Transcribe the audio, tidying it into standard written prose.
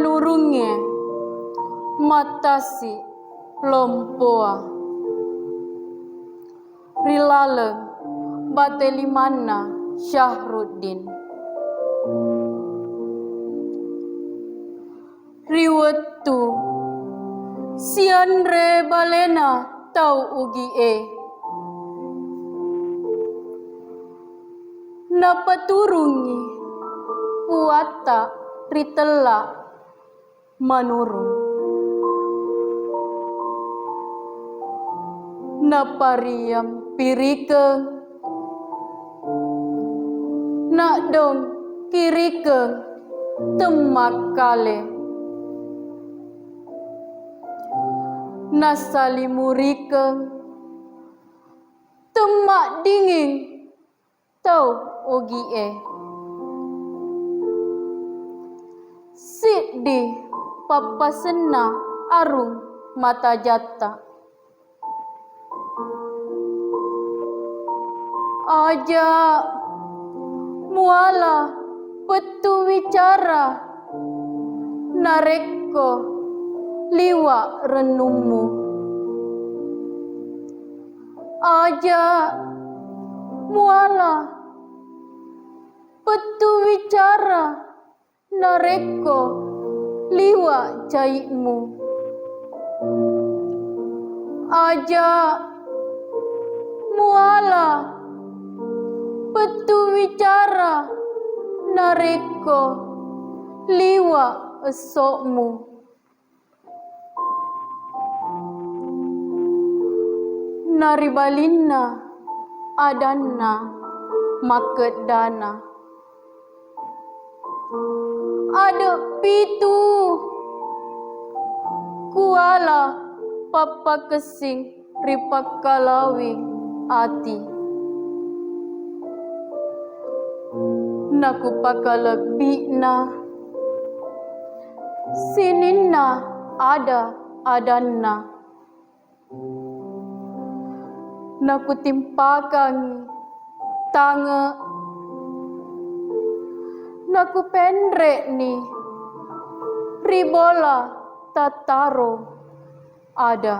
Manurung'E, Mattasi, Lompoa, Rilaleng, Batelimana, Syahruddin, Riwetu, Sianre Balena, Tau Ugie, Napaturungi, Puata, Ritela, Manurung, Napariam, Pirikeng, Nakdong, Kirikeng, Temakale, Nasalimurikeng, Temak dinging, Tau Ogie, Siddi, Papasena, Arung, Mata Jata, Aja, Muala, Petu Wicara, Nareko, Liwa Renungmu, Aja, Muala, Petu Wicara, Nareko, Liwa Caikmu, Aja, Muala, Petu Wicara, Nareko, Liwa Esokmu, Naribalina, Adana, Maket Dana, Ada pitu, Kuala, Papa Kesing, Ripakalawi, Ati, Naku pakalebina, Sinina, Ada, Adana, Naku timpakangi, Tanga, Naku pendrek ni, Ribola, Tataro, Ada.